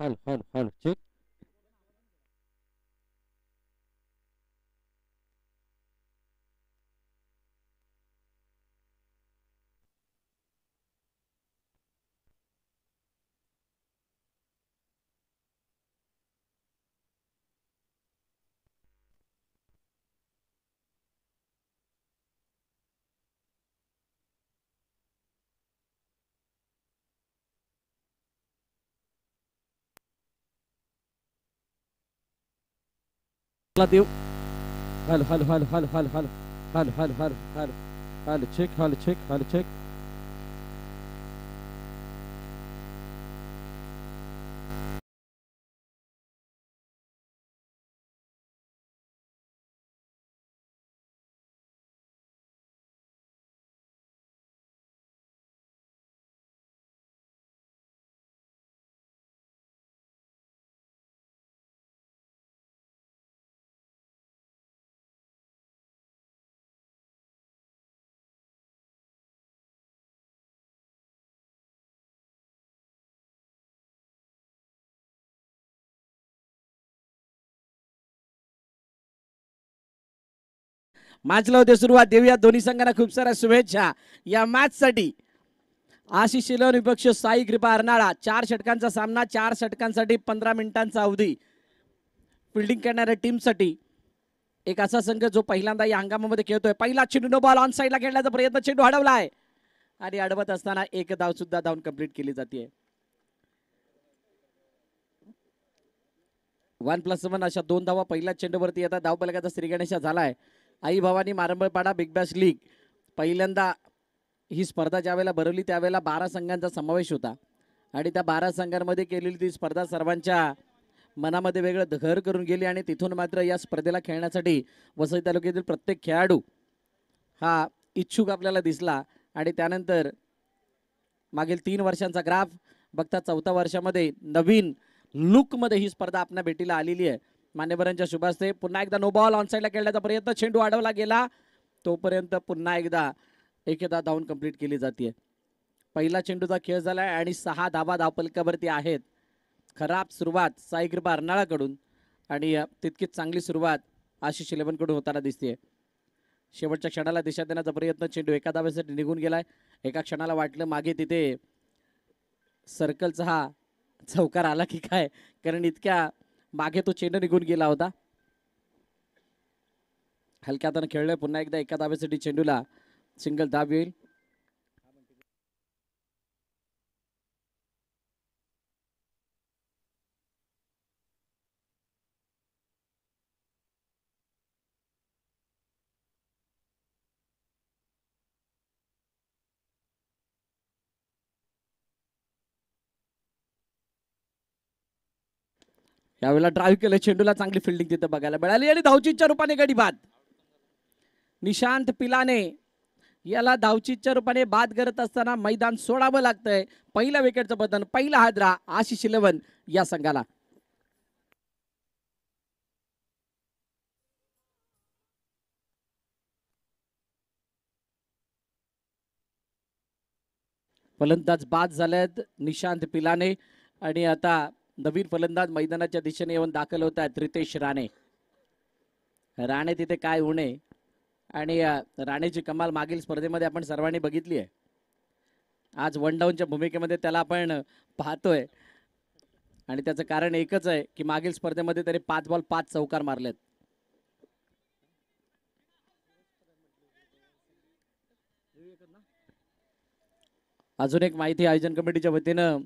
Hello check. देव. Hello check. मॅचला होते सुरुवात. देऊया दोन्ही संघांना खूप साऱ्या शुभेच्छा या मॅच साठी. आशिष शिलोन विपक्ष साई कृपा अर्नाळा. 4 षटकांचा सामना, 4 षटकांसाठी 15 मिनिटांचा अवधी. फिल्डिंग करणाऱ्या टीम साठी एक असा संघ जो पहिल्यांदा या हंगामामध्ये खेळतोय. पहिला चेंडू नो बॉल ऑन साइडला खेळण्याचा प्रयत्न, चेंडू अडवलाय आणि अडवत असताना एक धाव सुद्धा धावून कंप्लीट केली जाते. 1+1 अशा 2 धावा पहिल्या चेंडूवरती येतात. धावफलकाचा श्रीगणेशा झालाय. आई भवानी मारंबळपाडा बिग बॅश लीग पहिल्यांदा ही स्पर्धा ज्यावेळेला भरवली त्यावेळेला 12 संघांचा समावेश होता आणि त्या 12 संघांमध्ये केलेली ती स्पर्धा सर्वांच्या मनामध्ये वेगळं घर करून गेली आणि तिथून मात्र या स्पर्धेला खेळण्यासाठी वसई तालुक्यातील प्रत्येक खेळाडू हा इच्छुक आपल्याला दिसला आणि त्यानंतर मागील 3 वर्षांचा ग्राफ बघता 4थ्या वर्षामध्ये नवीन लुकमध्ये ही स्पर्धा आपल्या भेटीला आलेली आहे. मान्यवरांच्या शुभास्ते पुन्हा एकदा नो बॉल ऑन साइडला खेळण्याचा प्रयत्न, चेंडू अडवला गेला. तोपर्यंत पुन्हा एकदा एकदा धावून कंप्लीट केली जाते. पहिला चेंडूचा खेळ झालाय आणि 6 धावा धावफलकावरती आहेत. खराब सुरुवात साई कृपा अर्नाळाकडून आणि तितकीच चांगली सुरुवात आशिष 11 कडून होताना दिसते. शेवटच्या क्षणाला दिशा देण्याचा प्रयत्न, चेंडू एका धावेसाठी निघून गेलाय. एका क्षणाला वाटलं मागे तिथे सर्कलचा हा चौकार आला की काय, कारण इतक्या मागे तो चेंडू निघून गेला होता. हलक्या हाताने खेळलोय. पुन्हा एकदा एका धावेसाठी चेंडूला सिंगल धाव येईल. यावेळेला ड्राईव्ह केलं, चेंडूला चांगली फिल्डिंग तिथं बघायला मिळाली आणि धावचीच्या रूपाने गडी बाद. निशांत पिलाने याला धावचीच्या रूपाने बाद करत असताना मैदान सोडावं लागतंय. पहिल्या विकेटचं बदल, पहिला हादरा आशिष 11 या संघाला. फलंदाज बाद झालेत निशांत पिलाने आणि आता नवीन फलंदाज मैदानाच्या दिशेने येऊन दाखल होत आहेत रितेश राणे. राणे तिथे काय उणे आणि राणेची कमाल मागील स्पर्धेमध्ये आपण सर्वांनी बघितली आहे. आज 1 डाऊनच्या भूमिकेमध्ये त्याला आपण पाहतोय आणि त्याचं कारण एकच आहे की मागील स्पर्धेमध्ये त्याने 5 बॉल 5 चौकार मारलेत. अजून एक माहिती आयोजन कमिटीच्या वतीनं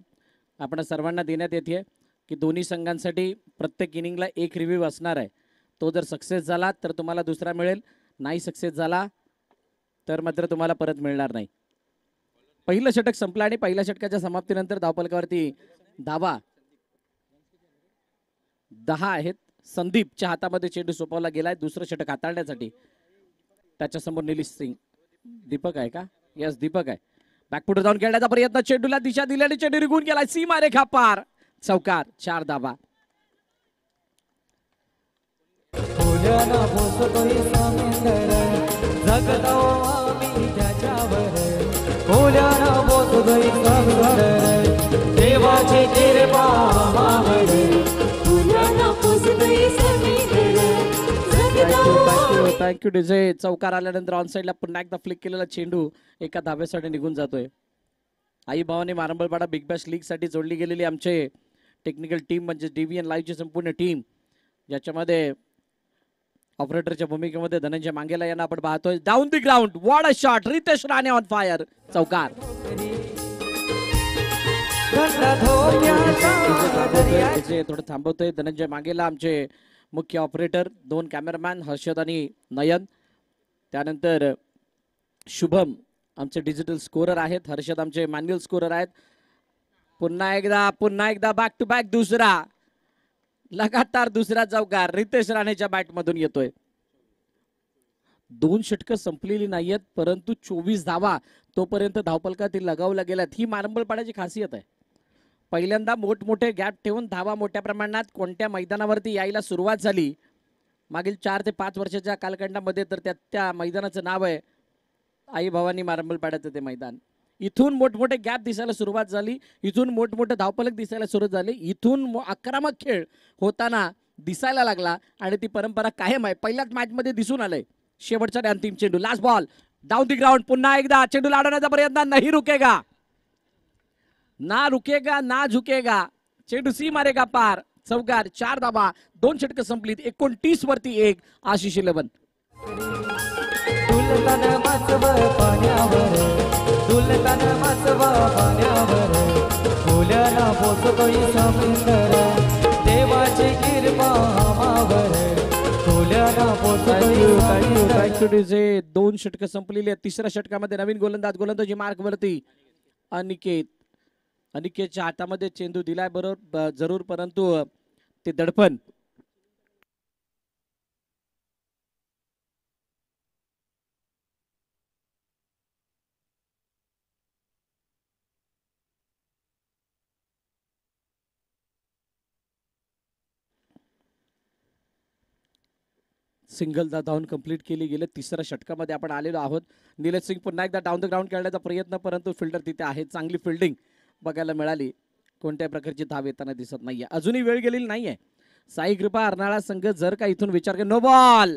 आपण सर्वांना देण्यात येते की दोन्ही संघांसाठी प्रत्येक इनिंगला एक रिव्ह्यू असणार आहे. तो जर सक्सेस झाला तर तुम्हाला दुसरा मिळेल, नाही सक्सेस झाला तर मात्र तुम्हाला परत मिळणार नाही. पहिलं षटक संपलं आणि पहिल्या षटकाच्या समाप्तीनंतर धावफलकावरती धावा 10 आहेत. संदीपच्या हातामध्ये चेंडू सोपवला गेलाय दुसरं षटक हाताळण्यासाठी. त्याच्यासमोर निलेश सिंग, दीपक आहे का? यस दीपक आहे. बॅकफुट जाऊन खेळण्याचा प्रयत्न, चेंडूला दिशा दिली आणि चेंडू निघून गेलाय. सीमा रेखा पार, चौकार, 4 धावा. देवाची कृपा थँक्यू डीजे. चौकार आल्यानंतर ऑन साईडला पुन्हा एकदा फ्लिक केलेला चेंडू एका धाब्यासाठी निघून जातोय. आई भावानी मारंबळपाडा बिग बॅश लीग साठी जोडली गेलेली आमचे टेक्निकल टीम म्हणजे डीव्हीएन लाईव्हची संपूर्ण टीम, ज्याच्यामध्ये ऑपरेटरच्या भूमिकेमध्ये धनंजय मांगेला यांना आपण पाहतोय. Down the ground, what a shot, Ritesh Rane on fire, चौकार. थोडं थांबवतोय धनंजय मांगेला आमचे मुख्य ऑपरेटर, 2 कॅमेरामॅन हर्षद आणि नयन, त्यानंतर शुभम आमचे डिजिटल स्कोरर आहेत, हर्षद आमचे मॅन्युअल स्कोरर आहेत. पुन्हा एकदा बॅक टू बॅक दुसरा लगातार दुसरा चौकार रितेश राणेच्या बॅट मधून येतोय. 2 षटकं संपलेली नाहीयेत, परंतु 24 धावा तोपर्यंत धावपलकातील लगावल्या गेल्यात. ही मारंबळपाड्याची खासियत आहे. पहिल्यांदा मोठमोठे गॅप ठेवून धावा मोठ्या प्रमाणात कोणत्या मैदानावरती यायला सुरुवात झाली मागील 4 ते 5 वर्षाच्या कालखंडामध्ये, तर त्या मैदानाचं नाव आहे आई भवानी मारंबळपाड्याचं ते मैदान. इथून मोठमोठे गॅप दिसायला सुरुवात झाली, इथून मोठमोठे धावपलक दिसायला सुरुवात झाली, इथून आक्रमक खेळ होताना दिसायला लागला आणि ती परंपरा कायम आहे. पहिल्याच मॅच मध्ये दिसून आलंय. शेवटचा आणि अंतिम चेंडू, last ball, down the ground, पुन्हा एकदा चेंडू लाडवण्याचा प्रयत्न, नाही रुकेगा ना झुकेगा, चेंडू सी मारेगा पार, चौकार. 4 धावा, 2 षटकं संपलीत, 29 वरती 1. आशिष 11. Thank you DJ. 2 षटकं संपलेली आहेत. तिसऱ्या षटकामध्ये नवीन गोलंदाजी मार्क वरती अनिकेतच्या हातामध्ये चेंडू दिलाय बरोबर जरूर, परंतु ते दडपण सिंगलदा धावून कंप्लीट केली गेले. तिसऱ्या षटकामध्ये आपण आलेलो आहोत. निलेश सिंग पुन्हा एकदा डाऊन द ग्राउंड खेळण्याचा प्रयत्न, परंतु फिल्डर तिथे आहे. चांगली फिल्डिंग बघायला मिळाली. कोणत्याही प्रकारची धाव येताना दिसत नाहीये, अजूनही वेळ गेलेली नाहीये. साई कृपा अर्नाळा संघ जर का इथून विचार कर, नो बॉल,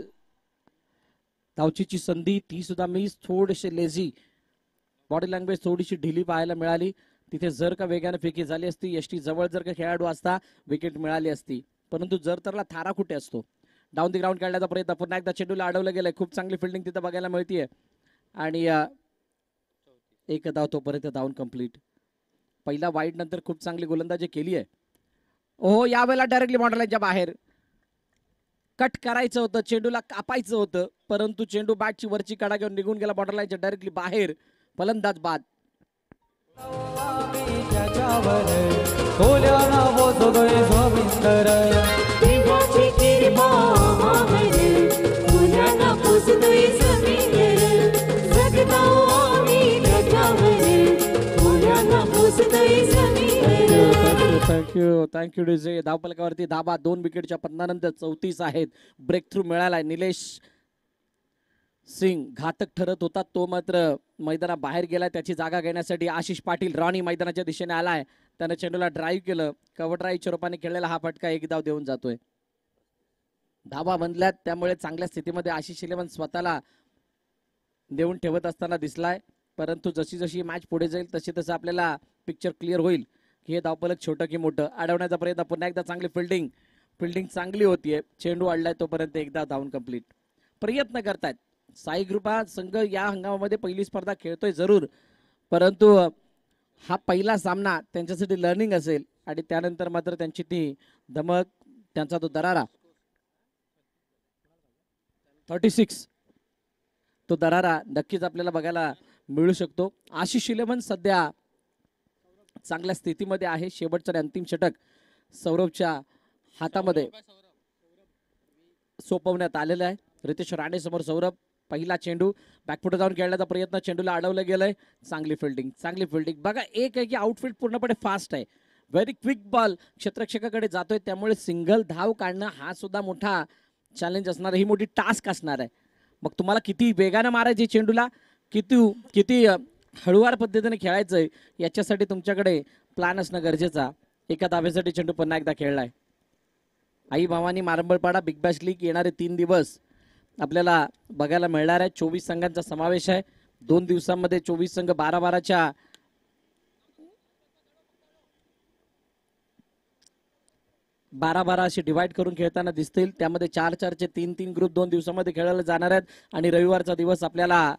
धावचीची संधी ती सुद्धा मिस. थोडेसे लेझी बॉडी लँग्वेज, थोडीशी ढिली पाहायला मिळाली तिथे. जर का वेगाने फेकी झाली असती, यष्टी जवळ जर का खेळाडू असता, विकेट मिळाली असती, परंतु जर तरला थारा कुठे असतो. डाऊन दी ग्राउंड खेळण्याचा प्रयत्न, पुन्हा एकदा चेंडूला अडवलं गेलंय. खूप चांगली फिल्डिंग तिथे बघायला मिळतीये आणि 1 धाव तोपर्यंत धावून कंप्लीट. पहिला वाईड नंतर खूप चांगली गोलंदाजी केली आहे. ओहो, यावेळेला डायरेक्टली बॉर्डरलाईनच्या बाहेर कट करायचं होतं, चेंडूला कापायचं होतं, परंतु चेंडू बॅटची वरची कडा घेऊन निघून गेला बॉर्डरलाईनच्या डायरेक्टली बाहेर. फलंदाज बाद. Thank you DJ. धावपलकावरती धाबा, 2 विकेटच्या पतनानंतर 34 आहेत. ब्रेक थ्रू मिळालाय. निलेश सिंग घातक ठरत होता, तो मात्र मैदाना बाहेर गेलाय. त्याची जागा घेण्यासाठी आशिष पाटील रॉनी मैदानाच्या दिशेने आलाय. त्याने चेंडूला ड्राईव्ह केलं. कव्हर ड्राईव्हच्या रूपाने खेळलेला हा फटका 1 धाव देऊन जातोय. धाबा बनल्यात, त्यामुळे चांगल्या स्थितीमध्ये आशिष 11 स्वतःला देऊन ठेवत असताना दिसलाय. परंतु जशी जशी मॅच पुढे जाईल तशी तसं आपल्याला पिक्चर क्लिअर होईल की हे धावपलक छोटं की मोठं. अडवण्याचा प्रयत्न, पुन्हा एकदा चांगली फिल्डिंग चांगली होतीये. चेंडू अडलाय तोपर्यंत 1 धाव धावून कंप्लीट. प्रयत्न करतायत साई कृपा संघ. या हंगामामध्ये पहिली स्पर्धा खेळतोय जरूर, परंतु हा पहिला सामना त्यांच्यासाठी लर्निंग असेल आणि त्यानंतर मात्र त्यांची ती धमक, त्यांचा तो दरारा 36 तो दरारा नक्कीच आपल्याला बघायला मिळू शकतो. आशिष 11 सध्या चांगल्या स्थितीमध्ये आहे. शेवटचं अंतिम षटक सौरभच्या हातामध्ये सोपवण्यात आलेलं आहे. रितेश राणे समोर सौरभ. पहिला चेंडू बॅकफुट जाऊन खेळण्याचा प्रयत्न, चेंडूला अडवलं गेलंय. चांगली फिल्डिंग बघा. एक आहे की आउटफील्ड पूर्णपणे फास्ट आहे, व्हेरी क्विक बॉल क्षेत्ररक्षकाकडे जातोय, त्यामुळे सिंगल धाव काढणं हा सुद्धा मोठा चॅलेंज असणार, ही मोठी टास्क असणार आहे. मग तुम्हाला किती वेगानं मारायचे चेंडूला, किती हळूवार पद्धतीने खेळायचंय, याच्यासाठी तुमच्याकडे प्लॅन असणं गरजेचा. एका धावेसाठी चेंडू पुन्हा एकदा खेळलाय. आई भवानी मारंबळपाडा बिग बॅश लीग येणारे 3 दिवस आपल्याला बघायला मिळणार आहे. 24 संघांचा समावेश आहे. 2 दिवसांमध्ये 24 संघ 12-12च्या 12-12 असे डिवाइड करून खेळताना दिसतील. त्यामध्ये 4-4चे 3-3 ग्रुप 2 दिवसांमध्ये खेळले जाणार आहेत. आणि रविवारचा दिवस आपल्याला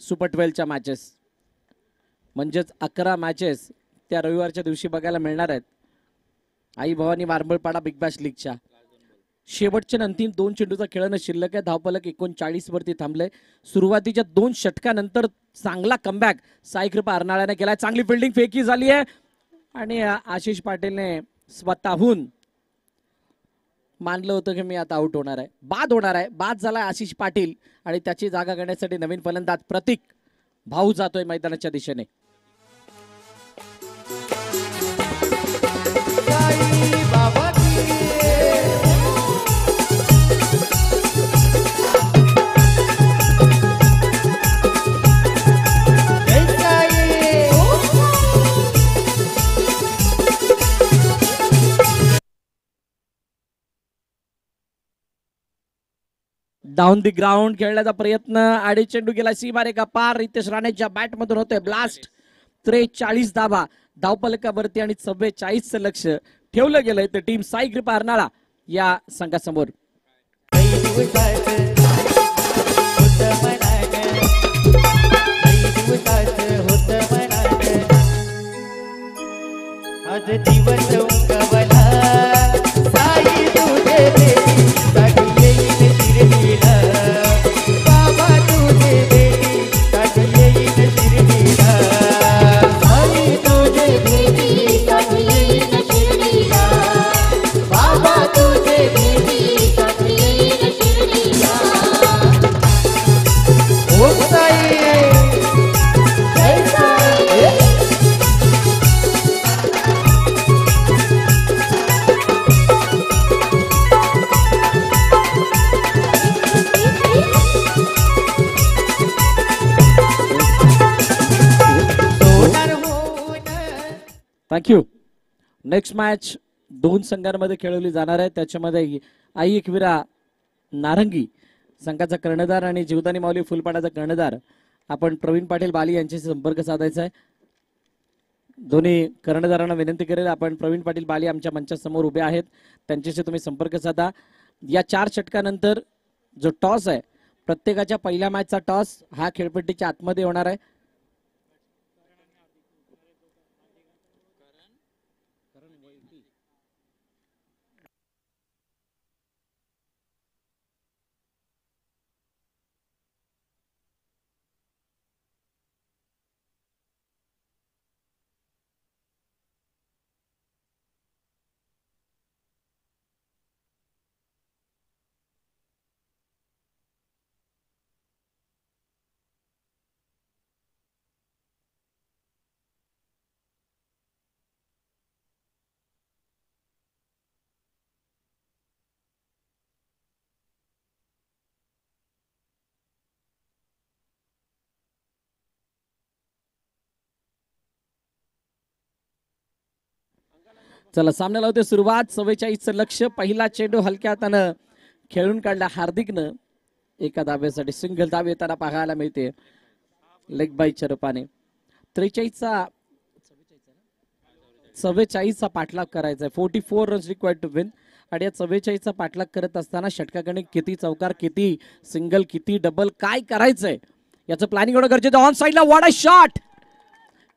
सुपर 12च्या मॅचेस म्हणजेच 11 मॅचेस त्या रविवारच्या दिवशी बघायला मिळणार आहेत. आई भवानी मारंबळपाडा बिग बॅश लीगच्या शेवटच्या अंतिम 2 चेंडूचा खेळणं शिल्लक आहे. धावफलक 39 वरती थांबले. सुरुवातीच्या 2 षटकानंतर चांगला कमबॅक साईकृपा अर्नाळ्याने केलाय. चांगली फिल्डिंग फेकी झाली आहे आणि आशिष पाटीलने स्वतःहून मानलं होतं की मी आता आउट होणार आहे, बाद होणार आहे. बाद झाला आशिष पाटील आणि त्याची जागा घेण्यासाठी नवीन फलंदाज प्रतीक भाऊ जातोय मैदानाच्या दिशेने. डाऊन दी ग्राउंड खेळण्याचा प्रयत्न आणि चेंडू गेला सीमारे का पार. रितेश राणेच्या बॅट मधून होतोय ब्लास्ट. 43 धावा धावफलकावरती आणि 44चं लक्ष ठेवलं गेलंय तर टीम साई कृपा अर्नाळा या संघासमोर. आज दिवस उगवला साई तुझे बेटी साठी येईल शिर्डीला. बाबा तुझे बेटी साठी येईल शिर्डीला. साई तुझे बेटी साठी येईल शिर्डीला. बाबा तुझे बेटी साठी येईल शिर्डीला. ओ साई जय साई. थँक्यू. नेक्स्ट मॅच 2 संघांमध्ये खेळवली जाणार आहे. त्याच्यामध्ये आई एकविरा नारंगी संघाचा कर्णधार आणि जीवदानी माऊली फुलपाडाचा कर्णधार आपण प्रवीण पाटील बाली यांच्याशी संपर्क साधायचा आहे. दोन्ही कर्णधारांना विनंती करेल आपण प्रवीण पाटील बाली आमच्या मंचासमोर उभे आहेत, त्यांच्याशी तुम्ही संपर्क साधा. या 4 षटकानंतर जो टॉस आहे प्रत्येकाच्या पहिल्या मॅचचा टॉस हा खेळपट्टीच्या आतमध्ये होणार आहे. चला सामन्याला होते सुरुवात. 44चं लक्ष. पहिला चेंडू हलक्या हातानं खेळून काढला हार्दिकनं. एका धाब्यासाठी सिंगल धाव येताना पाहायला मिळते लेग बाईच्या रूपाने. 44चा पाठलाग करायचा आहे. 44 रन्स रिक्वायर्ड टू विन. आणि या 44चा पाठलाग करत असताना षटकाकडे किती चौकार, किती सिंगल, किती डबल, काय करायचंय याचं प्लॅनिंग होणं गरजेचं. ऑन साइडला वॉट अ शॉट.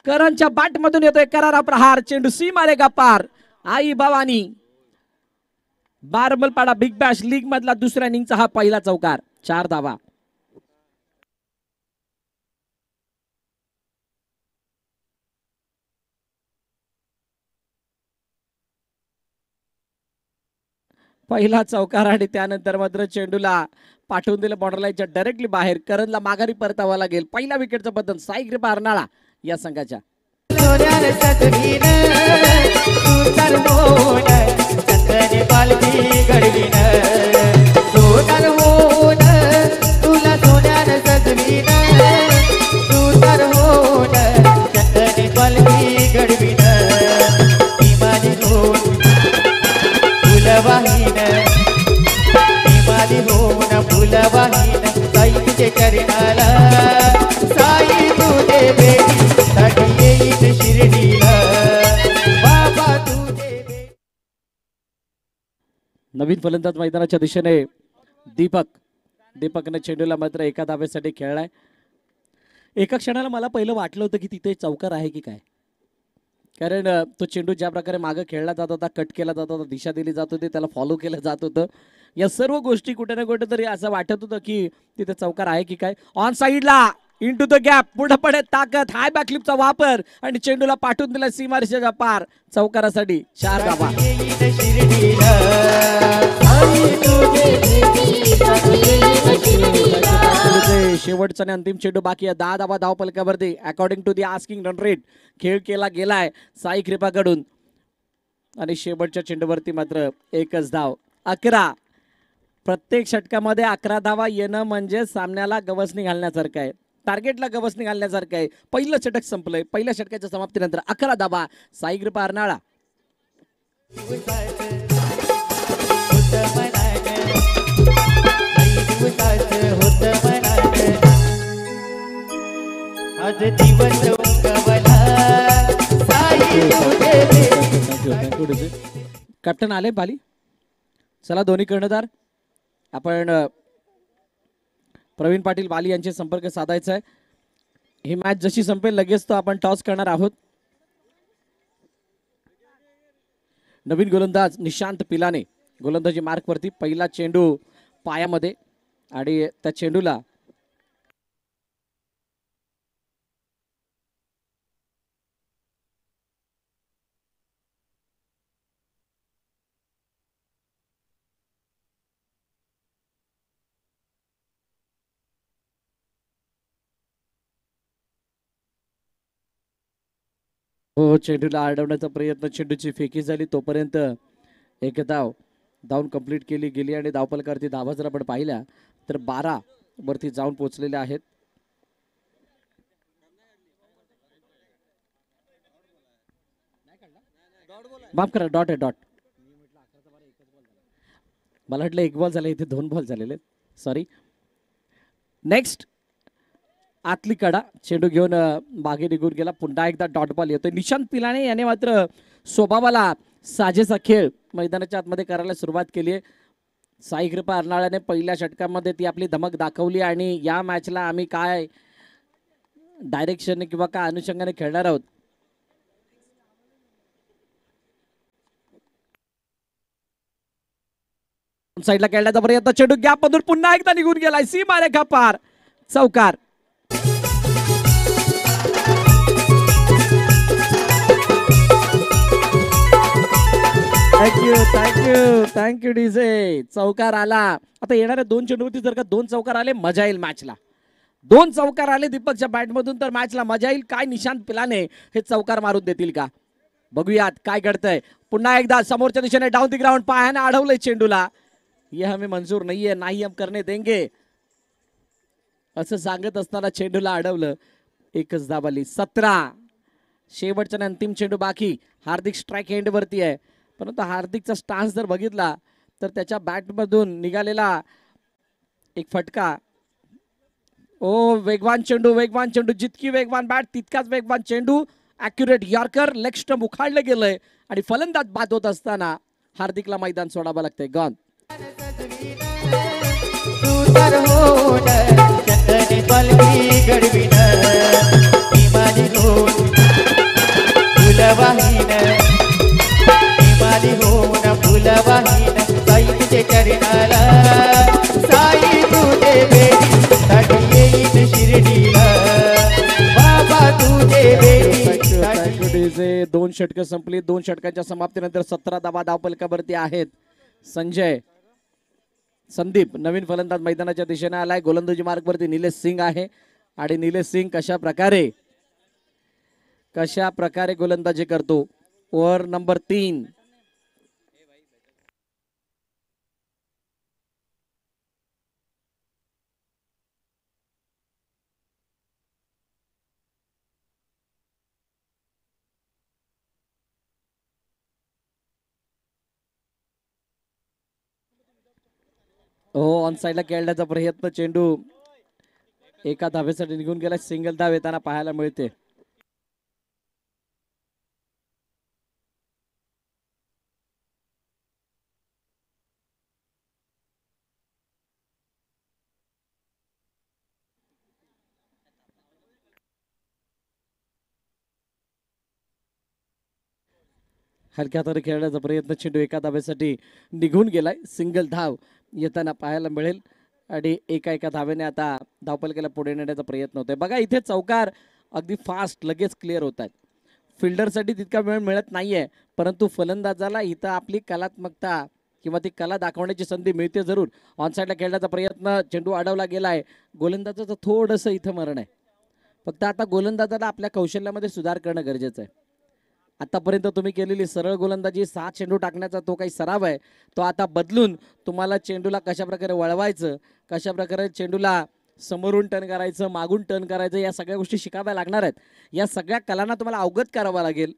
करणच्या बॅट मधून येतोय करारा प्रहार. चेंडू सीमारे का पार. आई भवानी मारंबळपाडा बिग बॅश लीग मधला दुसऱ्या इनिंगचा हा पहिला चौकार. 4 धावा. पहिला चौकार आणि त्यानंतर मात्र चेंडूला पाठवून दिलं बॉर्डर लाईनच्या डायरेक्टली बाहेर. करणला माघारी परतावा लागेल. पहिल्या विकेटचं बदल साई कृपा अर्नाळा या संघाच्या. हो फुलवाहीन साई तुझे चरणाला साई तुझे भेटीसाठी येईन शिर्डीला बाबा तुझे भेटी नवीन फलंदाज मैदानाच्या दिशेने दीपकने चेंडूला मात्र एका धावेसाठी खेळलाय. एका क्षणाला मला पहिलं वाटलं होतं की तिथे चौकार आहे की काय, कारण तो चेंडू ज्या प्रकारे मागे खेळला जात होता, कट केला जात होता, दिशा दिली जात होती, त्याला फॉलो केलं जात होतं. या सर्व गोष्टी कुठे ना कुठे तरी असं वाटत होतं की तिथे चौकार आहे की काय. ऑन साईडला इंटू द गॅप, पुढे पडत ताकद, हाय बॅकलिपचा वापर आणि चेंडूला पाठवून दिला सीमारेषेच्या पार चौकारासाठी 4 धावा. येईन शिर्डीला साई तुझे भेटीसाठी येईन शिर्डीला शेवटचा आणि अंतिम चेंडू बाकी आहे. 10 धावा धावपलकावरती according to the asking run rate खेळ केला गेलाय साई कृपाकडून आणि शेवटच्या चेंडूवरती मात्र एकच धाव. 11 प्रत्येक षटकामध्ये 11 धावा येणं म्हणजे सामन्याला गवसणी घालण्यासारखं आहे, टार्गेटला गवसणी घालण्यासारखं आहे. पहिलं षटक संपलंय. पहिल्या षटकाच्या समाप्तीनंतर 11 धावा साई कृपा अर्नाळा. आज दिवस उगवला साई तुझे भेटी कॅप्टन आले बाली. चला दोन्ही कर्णधार, आपण प्रवीण पाटील बाली यांचे संपर्क साधायचा आहे. ही मॅच जशी संपेल लगेच तो आपण टॉस करणार आहोत. नवीन गोलंदाज निशांत पिलाने गोलंदाजी मार्कवरती. पहिला चेंडू पायामध्ये आणि त्या चेंडूला हो, चेंडूला अडवण्याचा प्रयत्न, चेंडूची फेकी झाली तोपर्यंत एक धाव धावून कंप्लीट केली गेली आणि धावपलकावरती धावा जर आपण पाहिल्या तर 12 वरती जाऊन पोहोचलेल्या आहेत. माफ करा, डॉट आहे, डॉट. मला वाटलं 1 बॉल झाला, इथे 2 बॉल झालेले, सॉरी. नेक्स्ट आतली कडा, चेंडू घेऊन मागे निघून गेला. पुन्हा एकदा डॉट बॉल येतोय. निशांत पिलाने याने मात्र स्वभावाला साजेसा खेळ मैदानाच्या आतमध्ये करायला सुरुवात केली आहे. साई कृपा अर्नाळ्याने पहिल्या षटकामध्ये ती आपली धमक दाखवली आणि या मॅचला आम्ही काय डायरेक्शन किंवा काय अनुषंगाने खेळणार आहोत. साईडला खेळण्याचा प्रयत्न, चेंडू गॅप मधून पुन्हा एकदा निघून गेलाय सीमारेखा पार, चौकार. Thank you DJ. चौकार आला. आता येणाऱ्या 2 चेंडूवरती जर का 2 चौकार आले मजा येईल मॅचला. 2 चौकार आले दीपकच्या बॅट मधून तर मॅचला मजा येईल. काय निशांत पिलाने हे चौकार मारून देतील का, बघूयात काय घडतंय. पुन्हा एकदा समोरच्या दिशेने डाऊन दी ग्राउंड, पायाने अडवलंय चेंडूला. ये हमें मंजूर नाहीये, नाही हम करने देंगे असं सांगत असताना चेंडूला अडवलं. एकच धाव आली. 17 शेवटचा आणि अंतिम चेंडू बाकी. हार्दिक स्ट्राईक एंड वरती आहे, परंतु हार्दिकचा स्टान्स जर बघितला तर त्याच्या बॅटमधून निघालेला एक फटका. ओ वेगवान चेंडू, जितकी वेगवान बॅट तितकाच वेगवान चेंडू. ॲक्युरेट यॉर्कर, लेग स्टंप उखाडलं गेलंय आणि फलंदाज बाद होत असताना हार्दिकला मैदान सोडावं लागतंय. गॉन. तू तर होण चंदनी पालखी घडविन मी माझी होण फुलवाहीन मी माझी होण फुलवाहीन साई तुझे चरणाला साई तुझे भेटीसाठी येईन शिर्डीला बाबा तुझे भेटीसाठी. 2 षटकं संपली. 2 षटकांच्या समाप्तीनंतर 17 धावा धावपलकावरती आहेत. संदीप नवीन फलंदाज मैदानाच्या दिशेने आलाय. गोलंदाजी मार्गवरती निलेश सिंग आहे आणि निलेश सिंग कशा प्रकारे गोलंदाजी करतो. Over number 3. हो, ऑन साईडला खेळण्याचा प्रयत्न, चेंडू एका धावेसाठी निघून गेला, सिंगल धाव येताना पाहायला मिळते. हलक्या हाताने खेळण्याचा प्रयत्न, चेंडू एका धावेसाठी निघून गेलाय, सिंगल धाव येताना पाहायला मिळेल. आणि एका धावेने आता धावपलकेला पुढे नेण्याचा प्रयत्न होतोय. बघा इथे चौकार अगदी फास्ट लगेच क्लिअर होत आहेत. फिल्डरसाठी तितका वेळ मिळत नाहीये, परंतु फलंदाजाला इथं आपली कलात्मकता किंवा ती कला दाखवण्याची संधी मिळते जरूर. ऑन साईडला खेळण्याचा प्रयत्न, चेंडू अडवला गेलाय. गोलंदाजाचं थोडंसं इथं मरण आहे. फक्त आता गोलंदाजाला आपल्या कौशल्यामध्ये सुधार करणं गरजेचं आहे. आतापर्यंत तुम्ही केलेली सरळ गोलंदाजी, 6 चेंडू टाकण्याचा तो काही सराव आहे, तो आता बदलून तुम्हाला चेंडूला कशा प्रकारे वळवायचं, कशा प्रकारे चेंडूला समोरून टर्न करायचं, मागून टर्न करायचं, या सगळ्या गोष्टी शिकाव्या लागणार आहेत. या सगळ्या कलांना तुम्हाला अवगत करावा लागेल,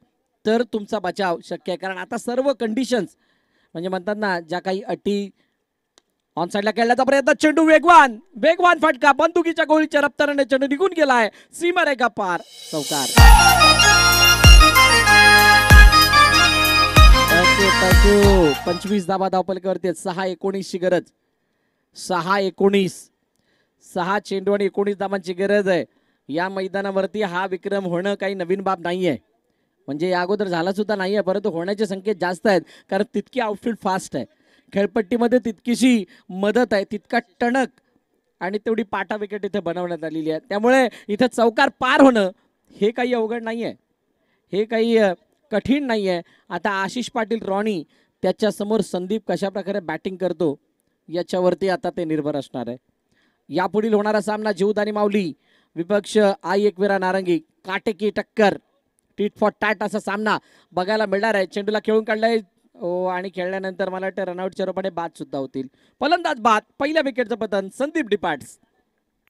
तर तुमचा बचाव शक्य आहे. कारण आता सर्व कंडिशन्स म्हणजे म्हणतात ना, ज्या काही अटी. ऑन साईडला खेळण्याचा प्रयत्न, चेंडू वेगवान वेगवान फटका, बंदुकीच्या गोळीच्या रफ्ताराने चेंडू निघून गेलाय, सीमारेखा पार, चौकार. 25 धावा धावपलकावरती, 6-19 ची गरज. 6-19, 6 चेंडू आणि 19 धावांची गरज आहे. या मैदानावरती हा विक्रम होणं काही नवीन बाब नाहीये, म्हणजे या अगोदर झाला सुद्धा नाहीये, परंतु होण्याचे संकेत जास्त आहेत. कारण तितकी आउटफील्ड फास्ट आहे, खेळपट्टीमध्ये तितकीशी मदत आहे, तितका टणक आणि तेवढी पाटा विकेट इथे बनवण्यात आलेली आहे. त्यामुळे इथे चौकार पार होणं हे काही अवघड नाहीये, हे काही कठीण नाहीये. आता आशिष पाटील रॉनी त्याच्या समोर संदीप कशा प्रकारे बॅटिंग करतो याच्यावरती आता ते निर्भर असणार आहे. यापुढील होणारा सामना जीवदानी माऊली विपक्ष आई एकविरा नारंगी, काटेकी टक्कर, टीट फॉर टॅट असा सामना बघायला मिळणार आहे. चेंडूला खेळून काढलाय आणि खेळल्यानंतर मला वाटतं रनआउटच्या रूपाने बाद सुद्धा होतील. फलंदाज बाद, पहिल्या विकेटचं पतन संदीप डिपार्ट्स.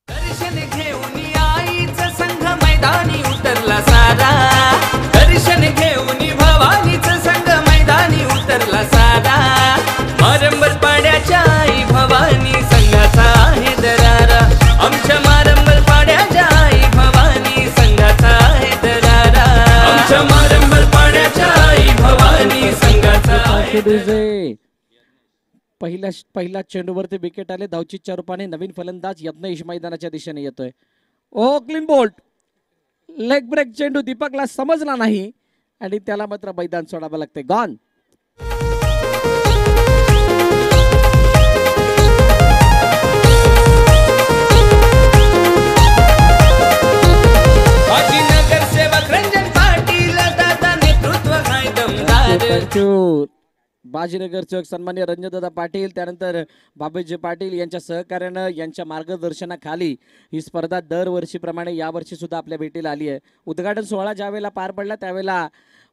दर्शन घेऊन आईचा संघ मैदानी उतरला सारा, दर्शन घेऊन भवानीचा संघ मैदानी उतरला सारा. मारंबर पाड्याच्या आई भवानी संघाचा आहे दरारा, आमच्या मारंबर पाड्याच्या आई भवानी संघाचा आहे दरारा, आमच्या मारंबर पाड्याच्या आई भवानी संघाचा आहे दरारा. पहिल्या चेंडूवरती विकेट आले, धावचीच्या रूपाने नवीन फलंदाज यज्ञेश मैदानाच्या दिशेने येतोय. ओ क्लीन बोल्ट, लेग ब्रेक चेंडू दीपकला समजला नाही आणि त्याला मात्र मैदान सोडावं लागते. गॉन. नगरसेवक रंजन पाटील दादा नेतृत्व काय दमदार. बाजीनगरचे सन्मान्य रणजितदादा पाटील, त्यानंतर बाबूजी पाटील यांच्या सहकार्यानं, यांच्या मार्गदर्शनाखाली ही स्पर्धा दरवर्षीप्रमाणे यावर्षी सुद्धा आपल्या भेटीला आली आहे. उद्घाटन सोहळा ज्यावेळेला पार पडला त्यावेळेला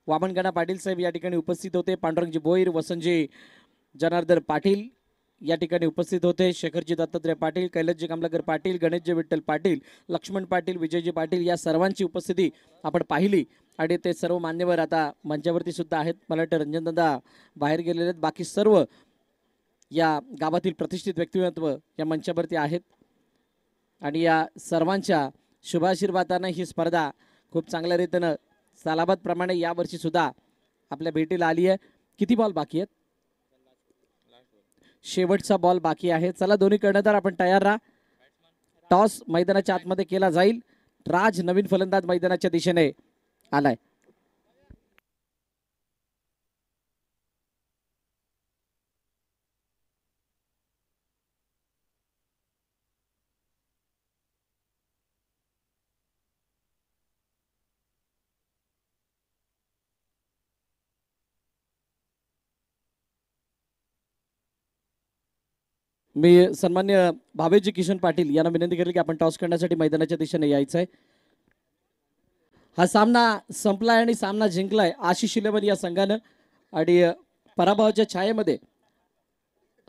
वामनगणा पाटील साहेब या ठिकाणी उपस्थित होते, पांडुरंगजी भोईर, वसंतजी जनार्दन पाटील या ठिकाणी उपस्थित होते, शेखरजी दत्तात्रय पाटील, कैलासजी कमलाकर पाटील, गणेशजी विठ्ठल पाटील, लक्ष्मण पाटील, विजयजी पाटील या सर्वांची उपस्थिती आपण पाहिली. आणि ते सर्व मान्यवर आता मंचावरती सुद्धा आहेत. मला वाटतं रंजनदादा बाहेर गेलेले आहेत, बाकी सर्व या गावातील प्रतिष्ठित व्यक्तिमत्व या मंचावरती आहेत. आणि या सर्वांच्या शुभाशीर्वादानं ही स्पर्धा खूप चांगल्या रीतीनं सालाबाद प्रमाणे यावर्षी सुद्धा आपल्या भेटीला आली आहे. किती बॉल बाकी आहेत? शेवटचा बॉल बाकी आहे. चला दोन्ही कर्णधार आपण तयार राहा. टॉस मैदानाच्या आतमध्ये केला जाईल. राज नवीन फलंदाज मैदानाच्या दिशेने आलाय. मी सन्मान्य भावेजी किशन पाटील यांना विनंती करेल की आपण टॉस करण्यासाठी मैदानाच्या दिशेने यायचं आहे. हा सामना संपलाय आणि सामना जिंकलाय आशिष 11 या संघानं. आणि पराभवाच्या छायेमध्ये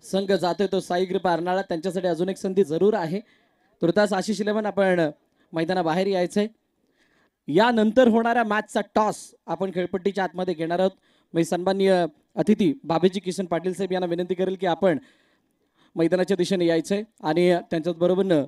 संघ जातोय तो साई कृपा अर्नाळा, त्यांच्यासाठी अजून एक संधी जरूर आहे. तुर्तास आशिष 11 आपण मैदानाबाहेर यायचंय. यानंतर होणाऱ्या मॅचचा टॉस आपण खेळपट्टीच्या आतमध्ये घेणार आहोत. मी सन्माननीय अतिथी बाबेजी किशन पाटील साहेब यांना विनंती करेल की आपण मैदानाच्या दिशेने यायचंय आणि त्यांच्याच बरोबरनं